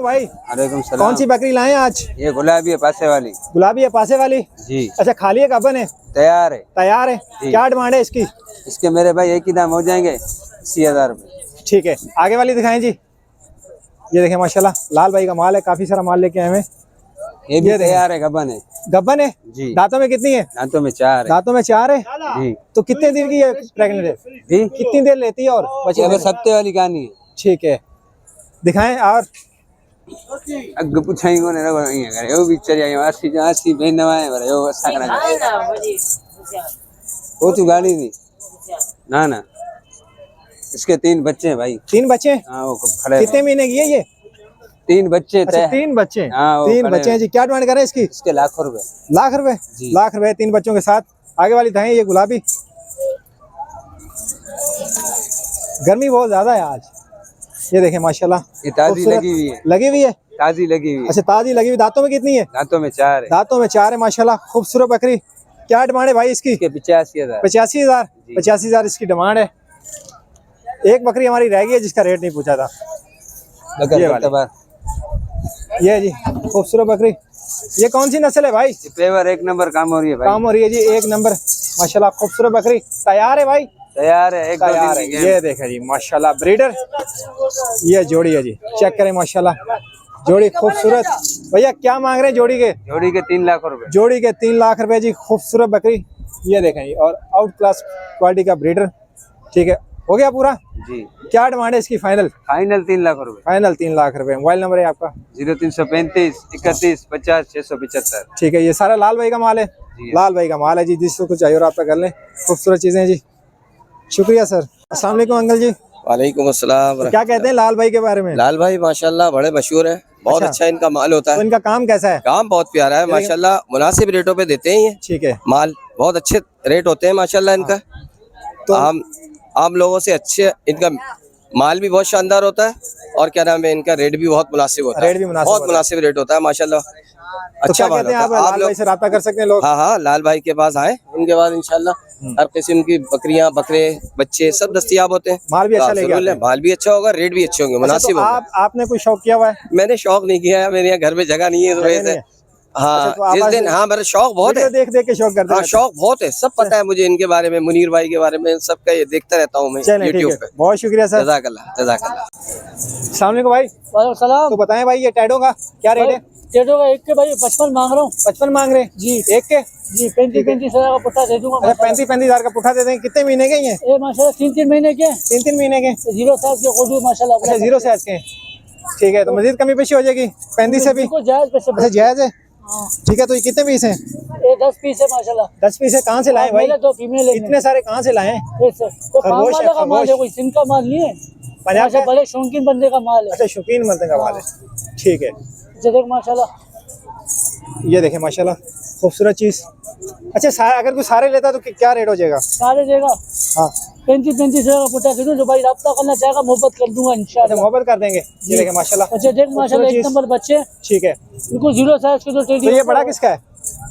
भाई। वालेकुम सलाम। कौन सी बकरी लाए आज? ये गुलाबी है, पासे वाली। गुलाबी है, पासे वाली जी। अच्छा, खाली है कबन है? तैयार है। तैयार है। क्या डिमांड है इसकी? इसके मेरे भाई एक ही दाम हो जाएंगे 80,000 रुपये। ठीक है, आगे वाली दिखाएं जी। ये देखें माशाल्लाह लाल भाई का माल है, काफी सारा माल लेके आए हैं। ये भी तैयार है, गबन है। गबन है जी। दांतों में कितनी है? दांतों में 4 है। दांतों में 4 है जी। तो कितने दिन की है प्रेग्नेंट है जी? कितनी देर लेती है? और बच्चे बस हफ्ते वाली कहानी है। ठीक है, दिखाएं। और अग पूछाई कोने रे ये करे ओ पिक्चर आई 80 बहन नवाए भरे ओ साकना वो तू गाड़ी नहीं ना ना। इसके 3 बच्चे हैं भाई। 3 बच्चे? हाँ वो खड़े। कितने महीने की है ये? 3 बच्चे। अच्छा 3 बच्चे। हाँ, 3 बच्चे हैं जी। क्या डिमांड करें इसकी? इसके लाखों रुपए। लाख रुपए? लाख रुपए 3 बच्चों के साथ। आगे वाली दिखाएं। ये गुलाबी, गर्मी बहुत ज्यादा है आज। ये देखें माशाल्लाह, ये ताजी लगी हुई है। लगी हुई है? ताजी लगी हुई है। अच्छा ताजी लगी हुई। दांतों में कितनी है? दांतों में 4 है। दांतों में 4 है माशाल्लाह, खूबसूरत बकरी। क्या डिमांड है भाई इसकी? 85,000। 85,000? 85,000 इसकी डिमांड है। एक बकरी हमारी रह गई है जिसका रेट नहीं पूछा था। ये जी खूबसूरत बकरी। ये कौन सी नस्ल है भाई? पेवर 1 नंबर काम हो रही है भाई। काम हो रही है जी, 1 नंबर माशाल्लाह। खूबसूरत बकरी तैयार है भाई? तैयार है, एक तैयार है। ये देखें जी माशाल्लाह ब्रीडर। ये जोड़ी है जी, चेक करें माशाल्लाह, जोड़ी खूबसूरत। भैया क्या मांग रहे हैं जोड़ी के? जोड़ी के 3 लाख रुपए। जोड़ी के 3 लाख रुपए जी। खूबसूरत बकरी ये देखें जी, और आउट क्लास क्वालिटी का ब्रीडर। ठीक है, हो गया पूरा जी। क्या डिमांड है इसकी? फाइनल 3 लाख रुपए। फाइनल 3 लाख रुपए। मोबाइल नंबर है आपका? 0335 31 50 675। ठीक है, ये सारा लाल भाई का माल है? लाल भाई का माल है जी, जिसको कुछ चाहिए रब्ता कर लें। खूबसूरत चीजें जी, शुक्रिया सर। अस्सलाम वालेकुम अंकल जी। वालेकुम अस्सलाम। तो क्या कहते हैं लाल भाई के बारे में? लाल भाई माशाल्लाह बड़े मशहूर है, बहुत अच्छा इनका माल होता है। तो इनका काम कैसा है? काम बहुत प्यारा है माशाल्लाह, मुनासिब रेटों पे देते हैं ये। ठीक है, माल बहुत अच्छे रेट होते हैं माशाल्लाह इनका। तो आम लोगों से अच्छे इनका माल भी बहुत शानदार होता है, और क्या नाम है इनका रेट भी बहुत मुनासिब होता है। रेट भी बहुत मुनासिब रेट होता है माशाल्लाह। तो अच्छा क्या कहते हैं आप लाल भाई से रब्ता कर सकते हैं लोग? हाँ, लाल भाई के पास आए, उनके बाद इंशाल्लाह हर किस्म की बकरियां, बकरे, बच्चे सब दस्तियाब होते हैं। माल भी अच्छा लेके आते हैं। माल भी अच्छा होगा, रेट भी अच्छे होंगे, मुनासिब होगा। आपने कोई शौक किया हुआ है? मैंने शौक नहीं किया है, मेरे यहाँ घर में जगह नहीं है इस वजह से। हाँ तो जिस दिन, हाँ मेरा शौक बहुत है, देख देख के शौक करते हैं। हाँ शौक बहुत है, सब पता है मुझे इनके बारे में, मुनीर भाई के बारे में, सबका ये देखता रहता हूँ मैं यूट्यूब पे। बहुत शुक्रिया सर। जज़ाकल्लाह जज़ाकल्लाह। अस्सलाम वालेकुम भाई। वालेकुम सलाम। तो बताएं भाई ये टैडो का क्या रेट है? टैडो का एक के भाई 55 मांग रहा हूँ। 55 मांग रहे हैं जी? एक के? जी 35,000 का पुट्ठा दे दूंगा। 35,000 का पुट्ठा दे देंगे। कितने महीने के ये? ये माशाल्लाह 3-3 महीने के। 3-3 महीने के? 0 साइज के कोडू माशाल्लाह। अच्छा 0 साइज के, ठीक है। तो मजीद कमी पेशी हो जाएगी 35 से भी? जायज पैसे। अच्छा जायज है, ठीक है। तो ये कितने पीस हैं? ये 10 पीस है माशाल्लाह। 10 पीस है। कहाँ से लाए भाई? 2 फीमेल है। इतने सारे कहाँ से लाए? तो काम वाले का माल है, कोई सिंध का माल नहीं है, पंजाब से बड़े शौकीन बंदे का माल है। अच्छा शौकीन बंदे का माल है, ठीक है। देख माशाल्लाह, ये देखें माशाल्लाह खूबसूरत चीज। अच्छा अगर कोई सारे लेता तो क्या रेट हो जाएगा? सारे देगा। हाँ 35,000 का पुट्ठा दे दूं, जो भाई रब्ता करना चाहेगा मोहब्बत कर दूंगा इंशाल्लाह। मोहब्बत कर देंगे। ये देखें माशाल्लाह। अच्छा देख माशाल्लाह, एक नंबर बच्चे, ठीक है। बिल्कुल 0 साइज के। तो ये बड़ा किसका है?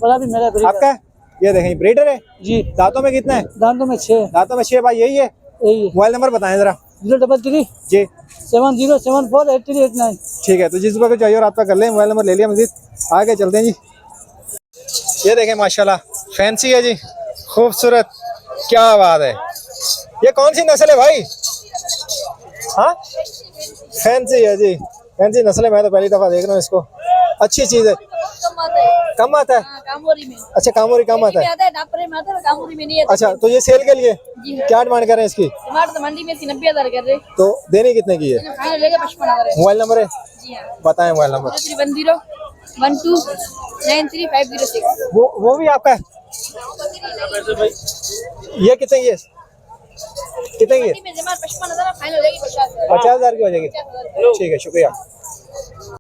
बड़ा भी मेरा ब्रीडर। आपका है? ये देखें ब्रीडर है जी। दांतों में कितना है? दांतों में 6। दांतों में 6 भाई, यही है? यही है। मोबाइल नंबर बताएं जरा। 033 जी 70748389। ठीक है। तो जिस वक्त चाहिए और आपका कर लें, मोबाइल नंबर ले लिया मजीद। आगे चलते हैं जी। ये देखें माशाल्लाह फैंसी है जी, खूबसूरत, क्या बात है। ये कौन सी नस्ल है भाई? हाँ फैंसी है जी, फैंसी नस्ल है। मैं तो पहली दफा देख रहा हूँ इसको। अच्छी चीज है। कम आता है? कामोरी में। अच्छा कामोरी कम आता है। डापरे में आता है, कामोरी में नहीं आता। अच्छा तो ये सेल के लिए क्या डिमांड कर रहे हैं इसकी? टमाटर तो मंडी में 90,000 कर रहे। तो देने कितने की है? लेके 55,000। मोबाइल नंबर है? बताएं मोबाइल नंबर। 0310 1293 506। वो भी आपका है? ये कितने की है? कितने की है? 55,000 फाइनल हो जाएगी। 50,000 की हो जाएगी, ठीक है शुक्रिया।